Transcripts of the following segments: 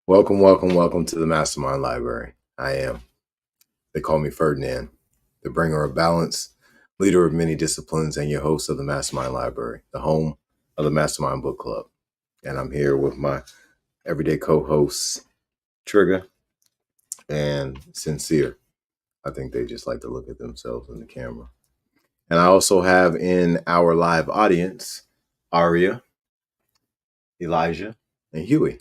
Welcome to the MasterMind Library. They call me Ferdinand, the bringer of balance, leader of many disciplines, and your host of the MasterMind Library, the home of the MasterMind Book Club. And I'm here with my everyday co-hosts, Trigger and Sincere. I think they just like to look at themselves in the camera. And I also have in our live audience, Aria, Elijah, and Huey.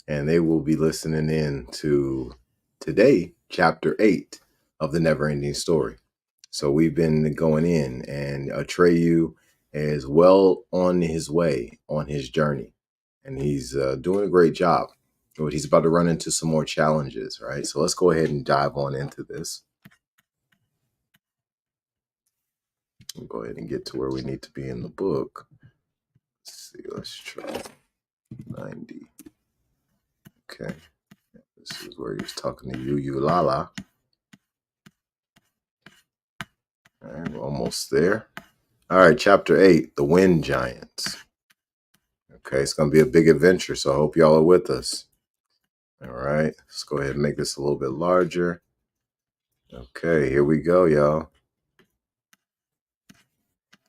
And they will be listening in to today, chapter 8 of the NeverEnding Story. So we've been going in, and Atreyu is well on his way, on his journey, and he's doing a great job. But he's about to run into some more challenges, right? So let's go ahead and dive on into this. We'll go ahead and get to where we need to be in the book. Let's try 90. Okay. This is where he's talking to you, Lala. All right, we're almost there. All right, chapter 8, The Wind Giants. Okay, it's going to be a big adventure, so I hope y'all are with us. All right, let's go ahead and make this a little bit larger. Okay, here we go, y'all.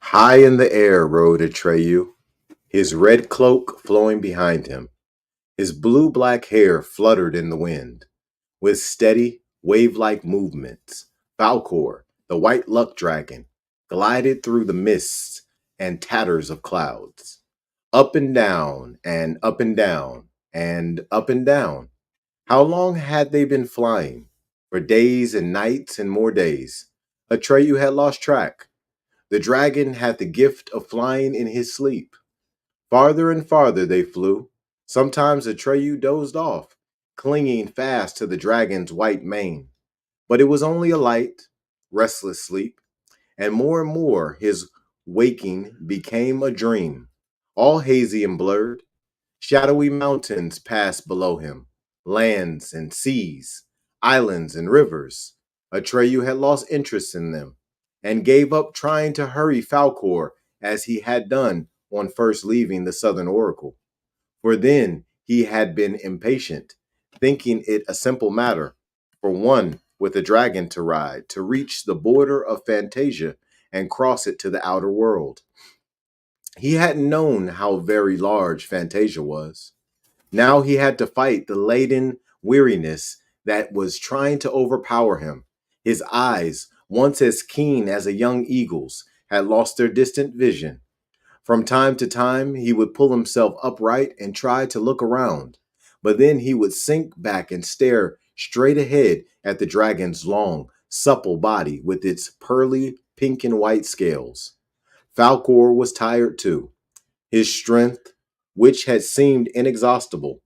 High in the air rode Atreyu, his red cloak flowing behind him. His blue-black hair fluttered in the wind. With steady, wave-like movements, Falkor, the white luck dragon, glided through the mists and tatters of clouds. Up and down, and up and down, and up and down. How long had they been flying? For days and nights and more days. Atreyu had lost track. The dragon had the gift of flying in his sleep. Farther and farther they flew. Sometimes Atreyu dozed off, clinging fast to the dragon's white mane. But it was only a light, restless sleep, and more his waking became a dream, all hazy and blurred. Shadowy mountains passed below him, lands and seas, islands and rivers. Atreyu had lost interest in them, and gave up trying to hurry Falkor as he had done on first leaving the Southern Oracle. For then he had been impatient, thinking it a simple matter for one with a dragon to ride, to reach the border of Fantasia and cross it to the outer world. He hadn't known how very large Fantasia was. Now he had to fight the laden weariness that was trying to overpower him. His eyes, once as keen as a young eagle's, had lost their distant vision. From time to time, he would pull himself upright and try to look around, but then he would sink back and stare straight ahead at the dragon's long, supple body with its pearly pink and white scales. Falkor was tired too. His strength, which had seemed inexhaustible,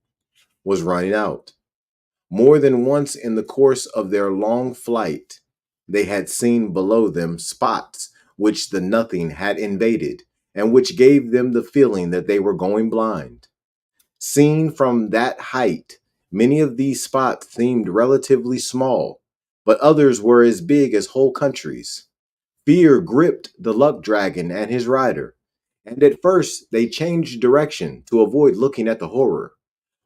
was running out. More than once in the course of their long flight, they had seen below them spots which the nothing had invaded, and which gave them the feeling that they were going blind. Seen from that height, many of these spots seemed relatively small, but others were as big as whole countries. Fear gripped the luck dragon and his rider, and at first they changed direction to avoid looking at the horror.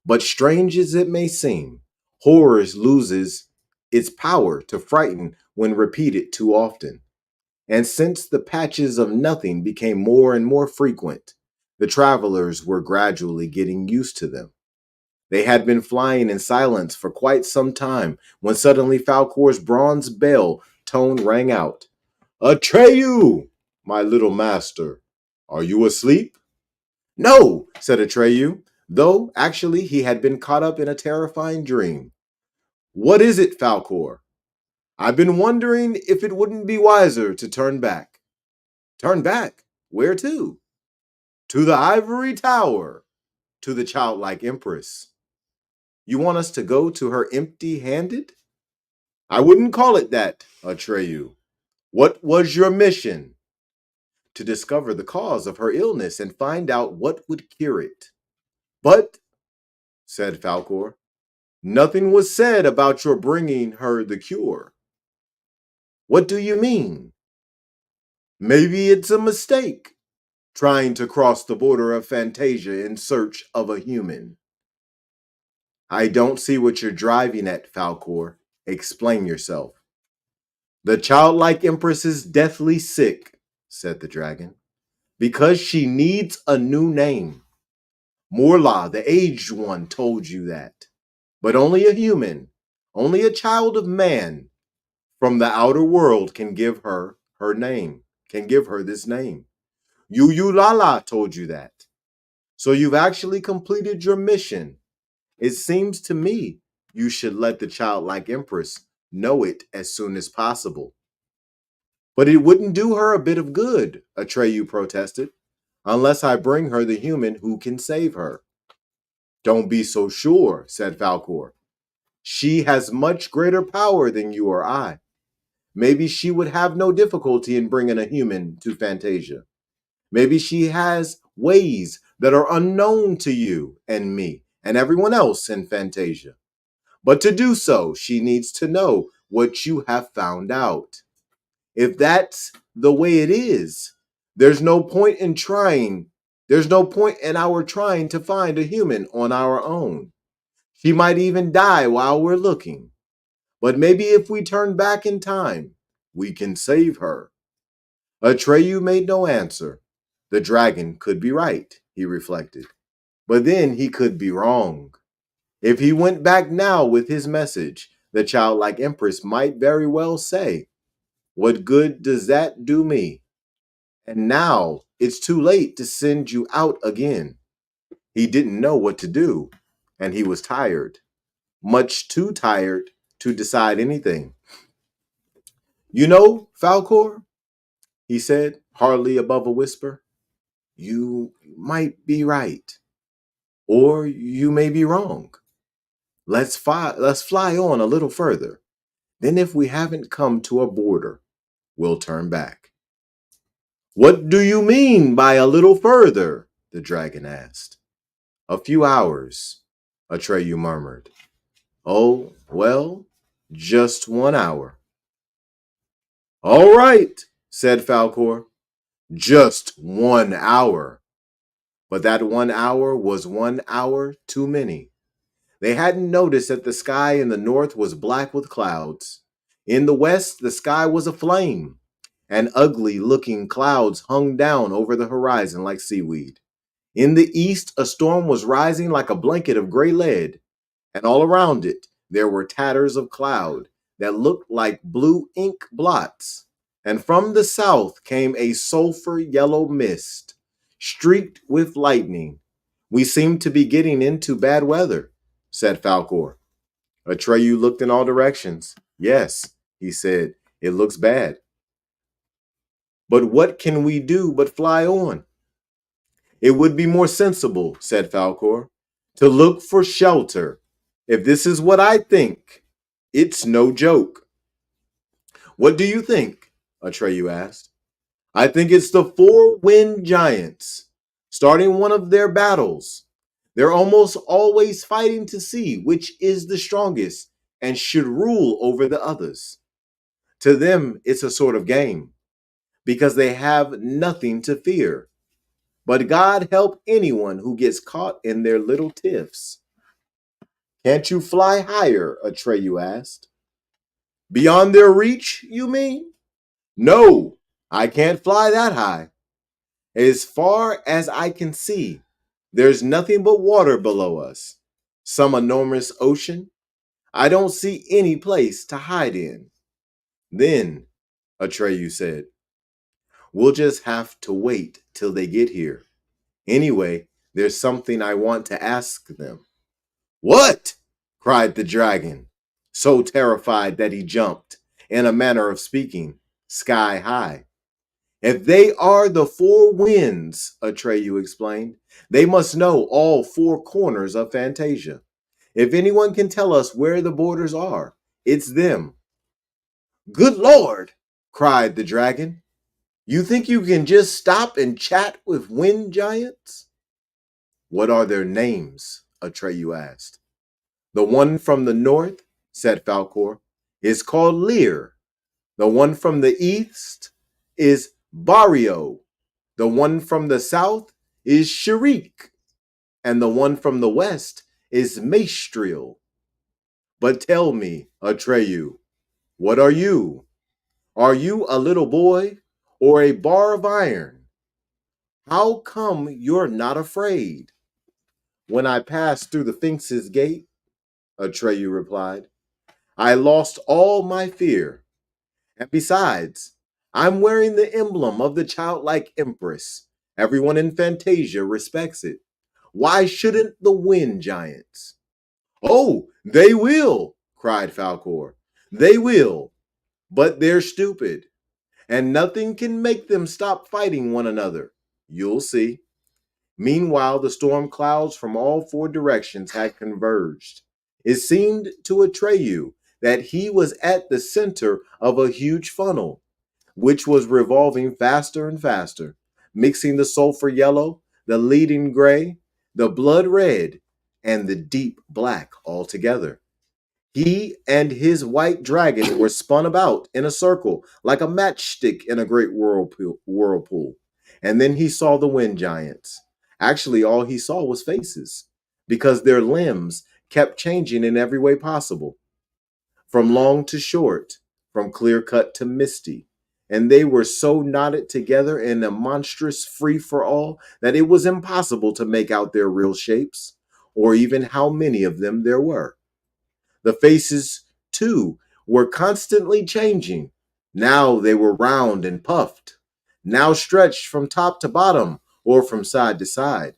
But strange as it may seem, horror loses its power to frighten when repeated too often. And since the patches of nothing became more and more frequent, the travelers were gradually getting used to them. They had been flying in silence for quite some time when suddenly Falkor's bronze bell tone rang out. Atreyu, my little master, are you asleep? No, said Atreyu, though actually he had been caught up in a terrifying dream. What is it, Falkor? I've been wondering if it wouldn't be wiser to turn back. Turn back? Where to? To the ivory tower, to the childlike empress. You want us to go to her empty-handed? I wouldn't call it that, Atreyu. What was your mission? To discover the cause of her illness and find out what would cure it. But, said Falkor, nothing was said about your bringing her the cure. What do you mean? Maybe it's a mistake, trying to cross the border of Fantasia in search of a human. I don't see what you're driving at, Falcor. Explain yourself. The childlike empress is deathly sick, said the dragon, because she needs a new name. Morla, the aged one, told you that. But only a human, only a child of man from the outer world can give her her name, can give her this name. Lala told you that. So you've actually completed your mission. It seems to me you should let the childlike empress know it as soon as possible. But it wouldn't do her a bit of good, Atreyu protested, unless I bring her the human who can save her. Don't be so sure, said Falcor. She has much greater power than you or I. Maybe she would have no difficulty in bringing a human to Fantasia. Maybe she has ways that are unknown to you and me and everyone else in Fantasia. But to do so, she needs to know what you have found out. If that's the way it is, there's no point in trying. There's no point in our trying to find a human on our own. She might even die while we're looking. But maybe if we turn back in time, we can save her. Atreyu made no answer. The dragon could be right, he reflected. But then he could be wrong. If he went back now with his message, the childlike empress might very well say, "What good does that do me? And now it's too late to send you out again." He didn't know what to do, and he was tired, much too tired to decide anything. You know, Falcor, he said, hardly above a whisper, you might be right, or you may be wrong. Let's fly on a little further. Then if we haven't come to a border, we'll turn back. What do you mean by a little further? The dragon asked. A few hours, Atreyu murmured. Oh, well, just 1 hour. All right, said Falcor. Just 1 hour. But that 1 hour was 1 hour too many. They hadn't noticed that the sky in the north was black with clouds. In the west, the sky was aflame, and ugly-looking clouds hung down over the horizon like seaweed. In the east, a storm was rising like a blanket of gray lead, and all around it, there were tatters of cloud that looked like blue ink blots. And from the south came a sulfur yellow mist, streaked with lightning. We seem to be getting into bad weather, said Falcor. Atreyu looked in all directions. Yes, he said, it looks bad. But what can we do but fly on? It would be more sensible, said Falcor, to look for shelter. If this is what I think, it's no joke. What do you think? Atreyu asked. I think it's the four wind giants, starting one of their battles. They're almost always fighting to see which is the strongest and should rule over the others. To them, it's a sort of game, because they have nothing to fear. But God help anyone who gets caught in their little tiffs. Can't you fly higher? Atreyu asked. Beyond their reach, you mean? No, I can't fly that high. As far as I can see, there's nothing but water below us. Some enormous ocean. I don't see any place to hide in. Then, Atreyu said, we'll just have to wait till they get here. Anyway, there's something I want to ask them. What? Cried the dragon, so terrified that he jumped, in a manner of speaking, sky high. If they are the four winds, Atreyu explained, they must know all four corners of Fantasia. If anyone can tell us where the borders are, it's them. Good Lord, cried the dragon. You think you can just stop and chat with wind giants? What are their names? Atreyu asked. The one from the north, said Falcor, is called Lear. The one from the east is Barrio. The one from the south is Sharik. And the one from the west is Maestril. But tell me, Atreyu, what are you? Are you a little boy or a bar of iron? How come you're not afraid? When I passed through the Sphinx's gate, Atreyu replied, I lost all my fear. And besides, I'm wearing the emblem of the childlike empress. Everyone in Fantasia respects it. Why shouldn't the wind giants? Oh, they will, cried Falcor. They will, but they're stupid, and nothing can make them stop fighting one another. You'll see. Meanwhile, the storm clouds from all four directions had converged. It seemed to Atreyu that he was at the center of a huge funnel, which was revolving faster and faster, mixing the sulfur yellow, the leaden gray, the blood red, and the deep black all together. He and his white dragon were spun about in a circle like a matchstick in a great whirlpool. And then he saw the wind giants. Actually, all he saw was faces, because their limbs kept changing in every way possible, from long to short, from clear cut to misty. And they were so knotted together in a monstrous free for all that it was impossible to make out their real shapes, or even how many of them there were. The faces, too, were constantly changing. Now they were round and puffed, now stretched from top to bottom or from side to side.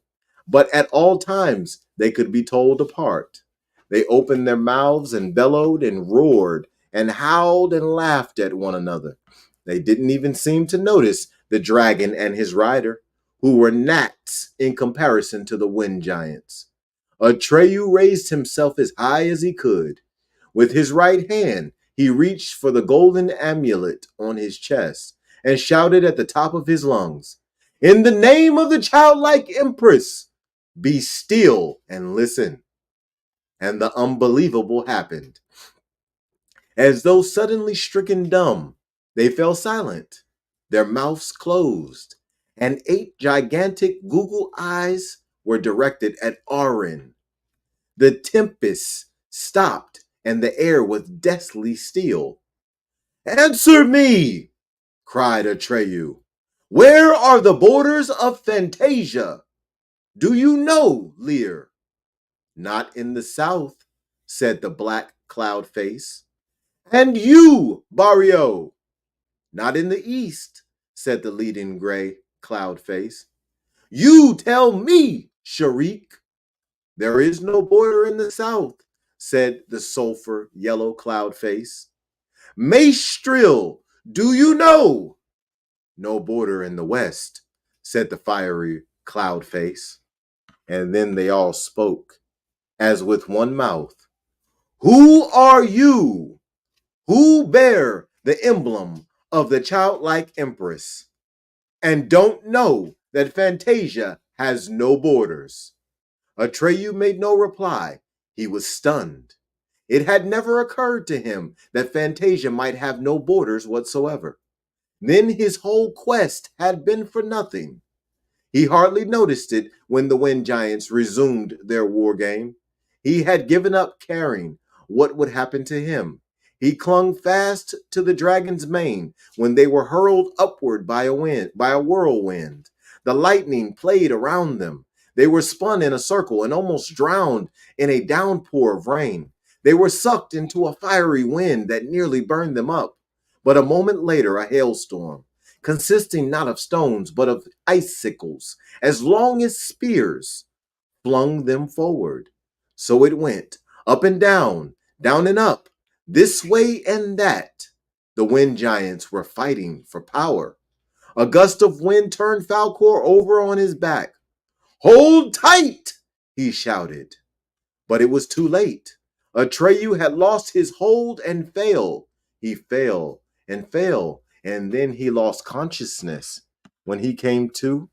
But at all times they could be told apart. They opened their mouths and bellowed and roared and howled and laughed at one another. They didn't even seem to notice the dragon and his rider, who were gnats in comparison to the wind giants. Atreyu raised himself as high as he could. With his right hand, he reached for the golden amulet on his chest and shouted at the top of his lungs, In the name of the childlike empress, be still and listen. And the unbelievable happened. As though suddenly stricken dumb, they fell silent, their mouths closed, and 8 gigantic Google eyes were directed at Arin. The tempest stopped, and the air was deathly still. Answer me, cried Atreyu. Where are the borders of Fantasia? Do you know, Lear? Not in the south, said the black cloud face. And you, Barrio? Not in the east, said the leading gray cloud face. You tell me, Sharik. There is no border in the south, said the sulfur yellow cloud face. Maestril, do you know? No border in the west, said the fiery cloud face. And then they all spoke, as with one mouth. Who are you? Who bear the emblem of the childlike empress and don't know that Fantasia has no borders? Atreyu made no reply. He was stunned. It had never occurred to him that Fantasia might have no borders whatsoever. Then his whole quest had been for nothing. He hardly noticed it when the Wind Giants resumed their war game. He had given up caring what would happen to him. He clung fast to the dragon's mane when they were hurled upward by a whirlwind. The lightning played around them. They were spun in a circle and almost drowned in a downpour of rain. They were sucked into a fiery wind that nearly burned them up. But a moment later, a hailstorm, consisting not of stones but of icicles, as long as spears, flung them forward. So it went, up and down and up, this way and that. The wind giants were fighting for power. A gust of wind turned Falcor over on his back. Hold tight, he shouted. But it was too late. Atreyu had lost his hold and fell. He fell and fell, and then he lost consciousness. When he came to,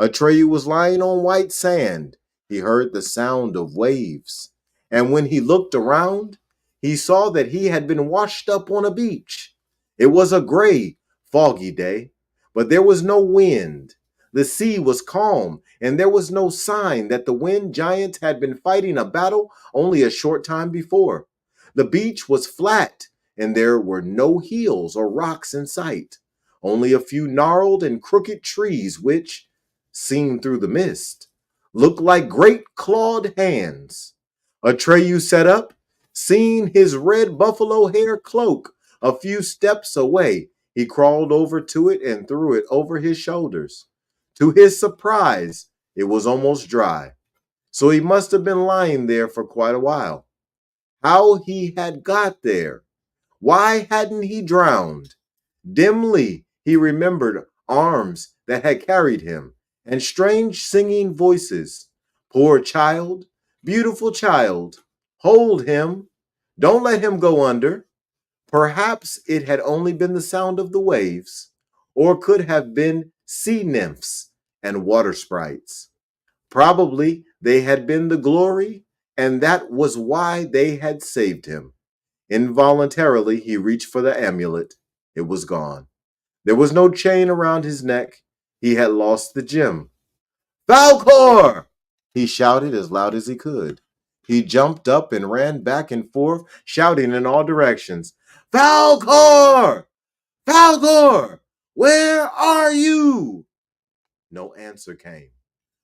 Atreyu was lying on white sand. He heard the sound of waves. And when he looked around, he saw that he had been washed up on a beach. It was a gray, foggy day, but there was no wind. The sea was calm, and there was no sign that the wind giants had been fighting a battle only a short time before. The beach was flat, and there were no hills or rocks in sight, only a few gnarled and crooked trees which, seen through the mist, looked like great clawed hands. Atreyu sat up, seeing his red buffalo hair cloak a few steps away. He crawled over to it and threw it over his shoulders. To his surprise, it was almost dry, so he must have been lying there for quite a while. How he had got there? Why hadn't he drowned? Dimly, he remembered arms that had carried him and strange singing voices. Poor child, beautiful child, hold him. Don't let him go under. Perhaps it had only been the sound of the waves, or could have been sea nymphs and water sprites. Probably they had been the glory, and that was why they had saved him. Involuntarily, he reached for the amulet. It was gone. There was no chain around his neck. He had lost the gem. Falcor! He shouted as loud as he could. He jumped up and ran back and forth, shouting in all directions. Falcor! Falcor! Where are you? No answer came.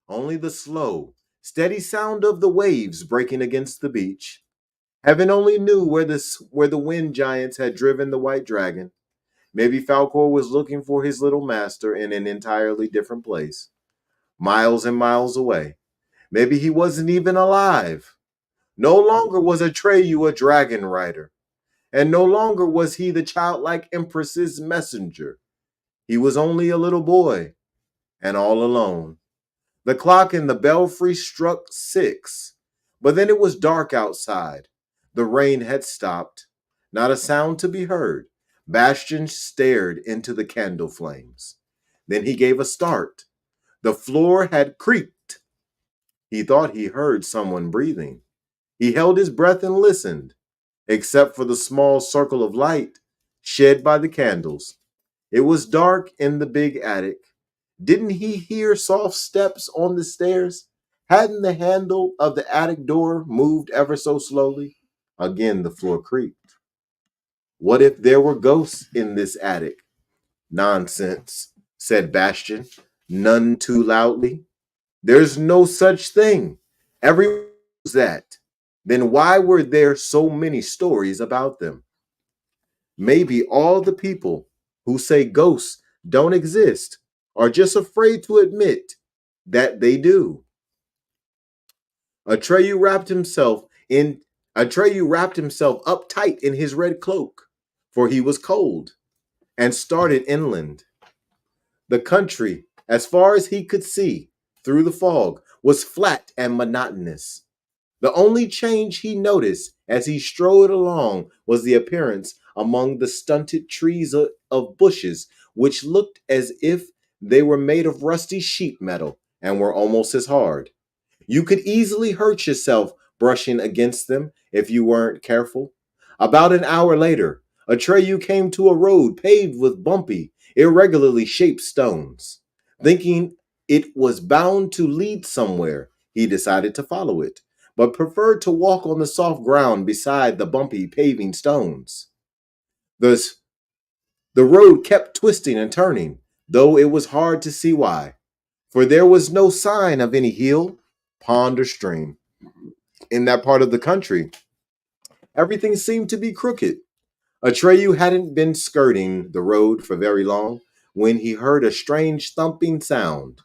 Only the slow, steady sound of the waves breaking against the beach. Heaven only knew where the wind giants had driven the white dragon. Maybe Falcor was looking for his little master in an entirely different place, miles and miles away. Maybe he wasn't even alive. No longer was Atreyu a dragon rider, and no longer was he the childlike empress's messenger. He was only a little boy, and all alone. The clock in the belfry struck 6, but then it was dark outside. The rain had stopped. Not a sound to be heard. Bastian stared into the candle flames. Then he gave a start. The floor had creaked. He thought he heard someone breathing. He held his breath and listened, except for the small circle of light shed by the candles. It was dark in the big attic. Didn't he hear soft steps on the stairs? Hadn't the handle of the attic door moved ever so slowly? Again, the floor creaked. What if there were ghosts in this attic? Nonsense, said Bastian, none too loudly. There's no such thing. Everyone knows that. Then why were there so many stories about them? Maybe all the people who say ghosts don't exist are just afraid to admit that they do. Atreyu wrapped himself up tight in his red cloak, for he was cold, and started inland. The country, as far as he could see through the fog, was flat and monotonous. The only change he noticed as he strode along was the appearance among the stunted trees of bushes, which looked as if they were made of rusty sheet metal and were almost as hard. You could easily hurt yourself brushing against them if you weren't careful. About an hour later, Atreyu came to a road paved with bumpy, irregularly shaped stones. Thinking it was bound to lead somewhere, he decided to follow it, but preferred to walk on the soft ground beside the bumpy paving stones. Thus, the road kept twisting and turning, though it was hard to see why, for there was no sign of any hill, pond, or stream. In that part of the country, everything seemed to be crooked. Atreyu hadn't been skirting the road for very long when he heard a strange thumping sound.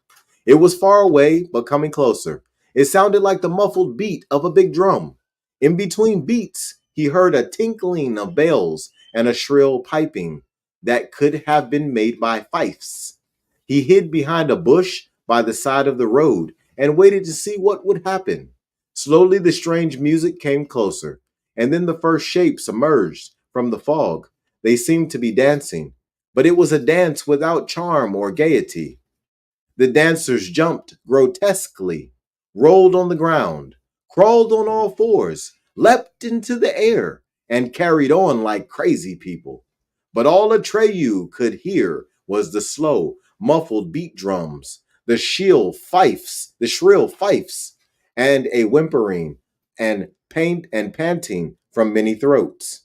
It was far away, but coming closer. It sounded like the muffled beat of a big drum. In between beats, he heard a tinkling of bells and a shrill piping that could have been made by fifes. He hid behind a bush by the side of the road and waited to see what would happen. Slowly, the strange music came closer, and then the first shapes emerged from the fog. They seemed to be dancing, but it was a dance without charm or gaiety. The dancers jumped grotesquely, rolled on the ground, crawled on all fours, leapt into the air, and carried on like crazy people. But all Atreyu could hear was the slow, muffled beat drums, the shrill fifes, and a whimpering and panting from many throats.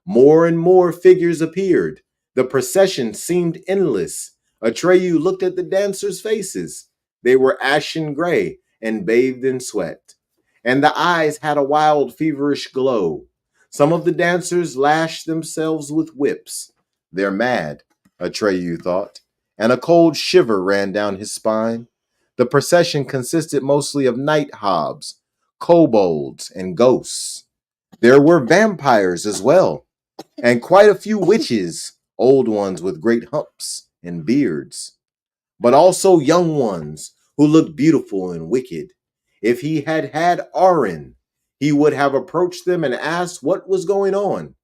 More and more figures appeared. The procession seemed endless. Atreyu looked at the dancers' faces. They were ashen gray and bathed in sweat, and the eyes had a wild, feverish glow. Some of the dancers lashed themselves with whips. They're mad, Atreyu thought, and a cold shiver ran down his spine. The procession consisted mostly of night hobs, kobolds, and ghosts. There were vampires as well, and quite a few witches, old ones with great humps and beards, but also young ones who looked beautiful and wicked. If he had had Arin, he would have approached them and asked what was going on.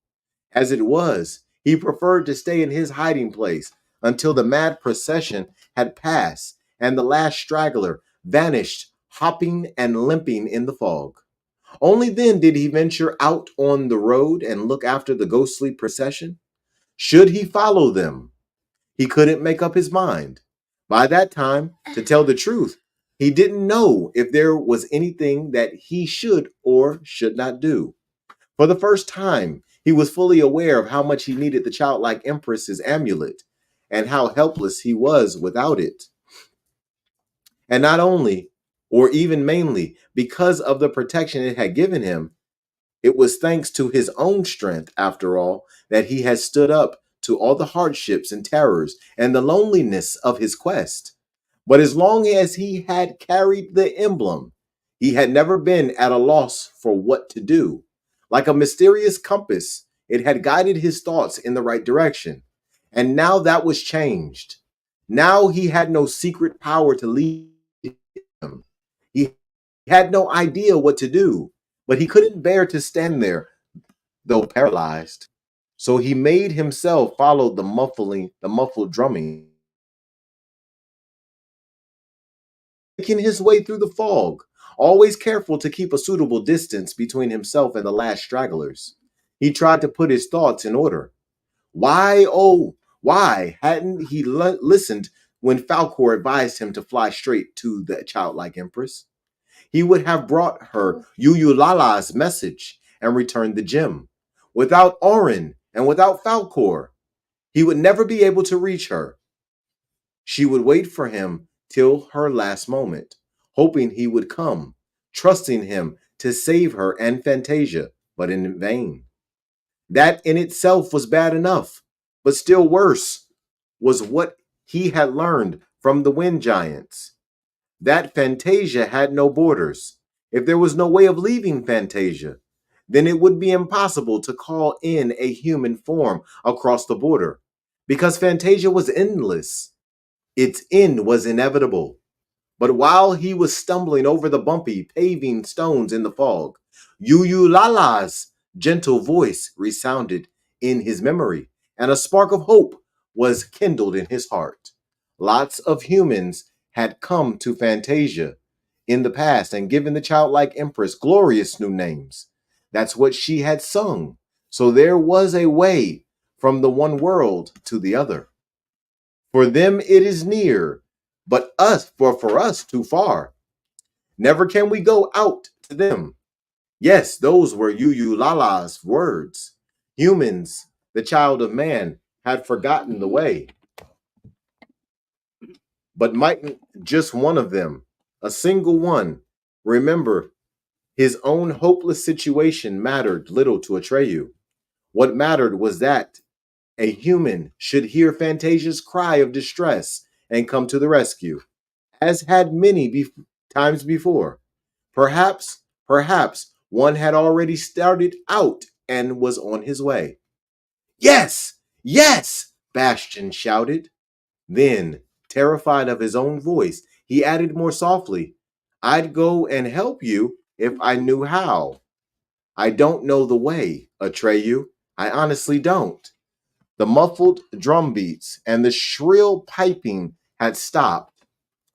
As it was, he preferred to stay in his hiding place until the mad procession had passed and the last straggler vanished, hopping and limping in the fog. Only then did he venture out on the road and look after the ghostly procession. Should he follow them? He couldn't make up his mind. By that time, to tell the truth, he didn't know if there was anything that he should or should not do. For the first time, he was fully aware of how much he needed the childlike empress's amulet and how helpless he was without it. And not only, or even mainly, because of the protection it had given him, it was thanks to his own strength, after all, that he had stood up to all the hardships and terrors and the loneliness of his quest. But as long as he had carried the emblem, he had never been at a loss for what to do. Like a mysterious compass, it had guided his thoughts in the right direction. And now that was changed. Now he had no secret power to lead him. He had no idea what to do, but he couldn't bear to stand there, though paralyzed. So he made himself follow the muffled drumming, making his way through the fog, always careful to keep a suitable distance between himself and the last stragglers. He tried to put his thoughts in order. Why, oh, why hadn't he listened when Falcor advised him to fly straight to the childlike empress? He would have brought her Uyulala's message and returned the gem. Without Orin and without Falcor, he would never be able to reach her. She would wait for him till her last moment, hoping he would come, trusting him to save her and Fantasia, but in vain. That in itself was bad enough, but still worse was what he had learned from the wind giants. That Fantasia had no borders. If there was no way of leaving Fantasia, then it would be impossible to call in a human form across the border, because Fantasia was endless. Its end was inevitable. But while he was stumbling over the bumpy, paving stones in the fog, Lala's gentle voice resounded in his memory, and a spark of hope was kindled in his heart. Lots of humans had come to Fantasia in the past and given the childlike empress glorious new names. That's what she had sung. So there was a way from the one world to the other. For them it is near, but for us too far. Never can we go out to them. Yes, those were Lala's words. Humans, the child of man, had forgotten the way. But mightn't just one of them, a single one, remember his own hopeless situation mattered little to Atreyu. What mattered was that a human should hear Fantasia's cry of distress and come to the rescue, as had many times before. Perhaps one had already started out and was on his way. Yes, yes, Bastion shouted. Then, terrified of his own voice, he added more softly, I'd go and help you if I knew how. I don't know the way, Atreyu. I honestly don't. The muffled drum beats and the shrill piping had stopped.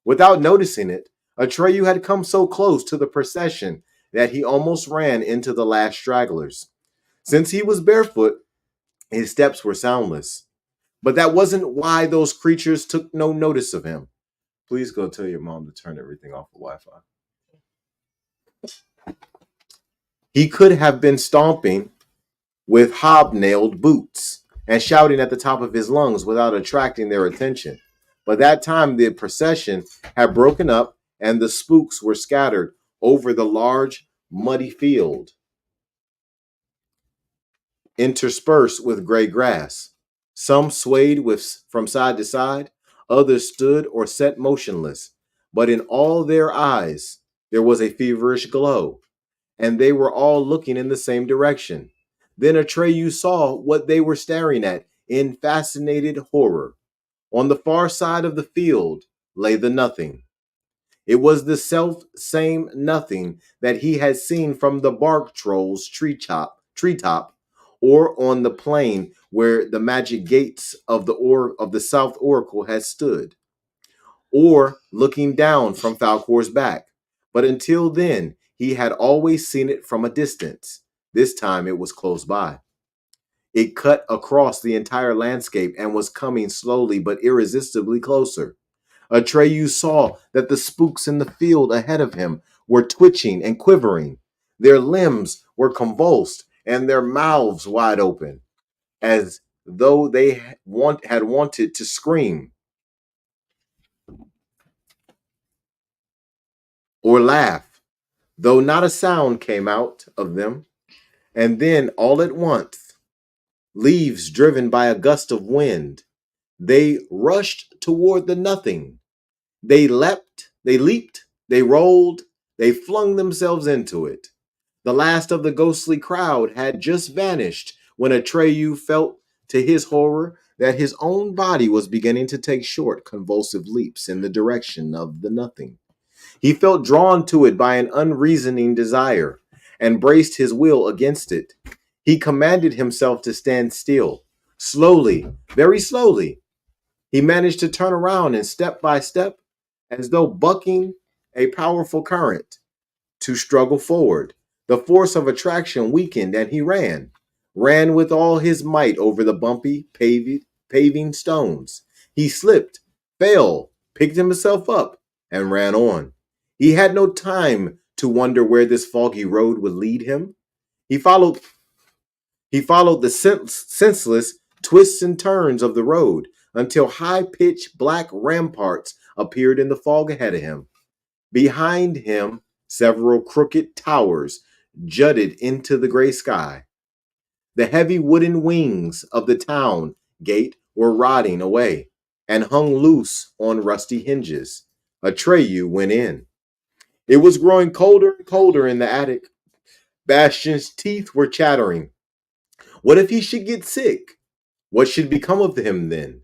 Without noticing it, Atreyu had come so close to the procession that he almost ran into the last stragglers. Since he was barefoot, his steps were soundless. But that wasn't why those creatures took no notice of him. Please go tell your mom to turn everything off of Wi-Fi. He could have been stomping with hobnailed boots and shouting at the top of his lungs without attracting their attention. By that time, the procession had broken up and the spooks were scattered over the large, muddy field, interspersed with gray grass. Some swayed from side to side, others stood or sat motionless, but in all their eyes there was a feverish glow, and they were all looking in the same direction. Then Atreyu saw what they were staring at in fascinated horror. On the far side of the field lay the nothing. It was the self same nothing that he had seen from the bark troll's treetop, or on the plain where the magic gates of the South Oracle had stood, or looking down from Falcor's back. But until then, he had always seen it from a distance. This time it was close by. It cut across the entire landscape and was coming slowly but irresistibly closer. Atreyu saw that the spooks in the field ahead of him were twitching and quivering. Their limbs were convulsed and their mouths wide open, as though they had wanted to scream or laugh, though not a sound came out of them. And then, all at once, leaves driven by a gust of wind, they rushed toward the nothing. They leaped, they rolled, they flung themselves into it. The last of the ghostly crowd had just vanished when Atreyu felt to his horror that his own body was beginning to take short, convulsive leaps in the direction of the nothing. He felt drawn to it by an unreasoning desire and braced his will against it. He commanded himself to stand still. Slowly, very slowly, he managed to turn around and step by step, as though bucking a powerful current, to struggle forward. The force of attraction weakened and he ran with all his might over the bumpy, paving stones. He slipped, fell, picked himself up, and ran on. He had no time to wonder where this foggy road would lead him. He followed the senseless twists and turns of the road until high-pitched black ramparts appeared in the fog ahead of him. Behind him, several crooked towers jutted into the gray sky. The heavy wooden wings of the town gate were rotting away and hung loose on rusty hinges. Atreyu went in. It was growing colder and colder in the attic. Bastion's teeth were chattering. What if he should get sick? What should become of him then?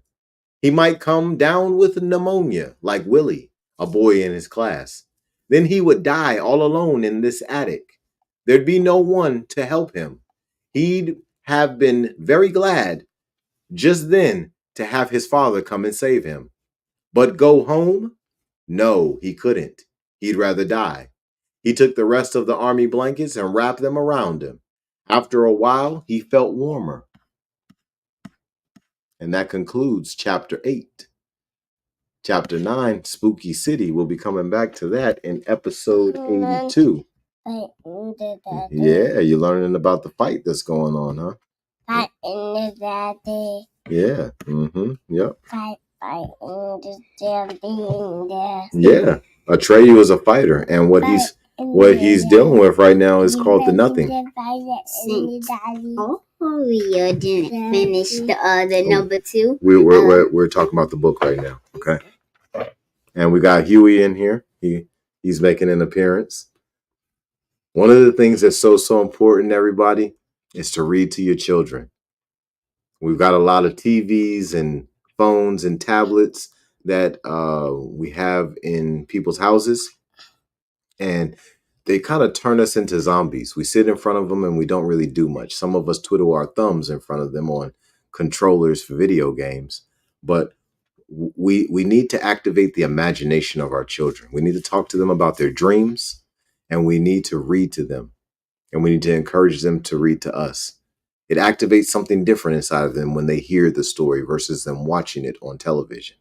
He might come down with pneumonia, like Willie, a boy in his class. Then he would die all alone in this attic. There'd be no one to help him. He'd have been very glad just then to have his father come and save him. But go home? No, he couldn't. He'd rather die. He took the rest of the army blankets and wrapped them around him. After a while, he felt warmer. And that concludes chapter 8. Chapter 9, Spooky City. We'll be coming back to that in episode 82. Yeah, you're learning about the fight that's going on, huh? Fight in the daddy. Yeah. Mm-hmm. Yep. Fight in the daddy. Yeah. Atreyu is a fighter, and what he's dealing with right now is called the nothing. Oh, we didn't finish the number 2. We're talking about the book right now. Okay. And we got Huey in here. He's making an appearance. One of the things that's so important, everybody, is to read to your children. We've got a lot of TVs and phones and tablets that we have in people's houses, and they kind of turn us into zombies. We sit in front of them and we don't really do much. Some of us twiddle our thumbs in front of them on controllers for video games, but we need to activate the imagination of our children. We need to talk to them about their dreams, and we need to read to them, and we need to encourage them to read to us. It activates something different inside of them when they hear the story versus them watching it on television.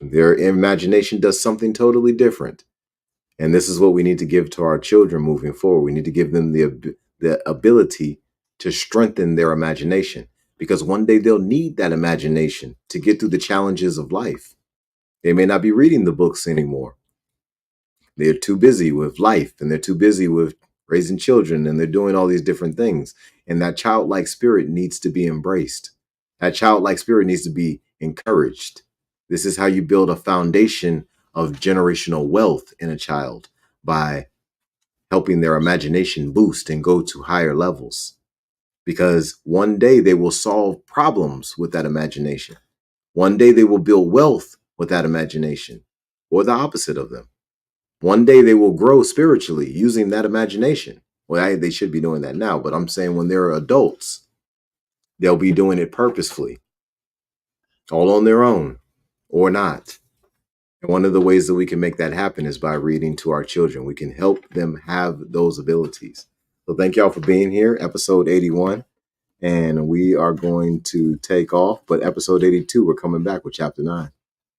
Their imagination does something totally different. And this is what we need to give to our children moving forward. We need to give them the ability to strengthen their imagination, because one day they'll need that imagination to get through the challenges of life. They may not be reading the books anymore. They're too busy with life, and they're too busy with raising children, and they're doing all these different things. And that childlike spirit needs to be embraced. That childlike spirit needs to be encouraged. This is how you build a foundation of generational wealth in a child, by helping their imagination boost and go to higher levels. Because one day they will solve problems with that imagination. One day they will build wealth with that imagination, or the opposite of them. One day they will grow spiritually using that imagination. Well, they should be doing that now, but I'm saying when they're adults, they'll be doing it purposefully, all on their own or not. And one of the ways that we can make that happen is by reading to our children. We can help them have those abilities. So thank y'all for being here, episode 81. And we are going to take off, but episode 82, we're coming back with chapter 9.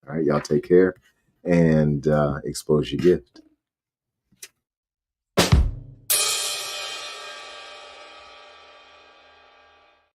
All right, y'all take care and expose your gift.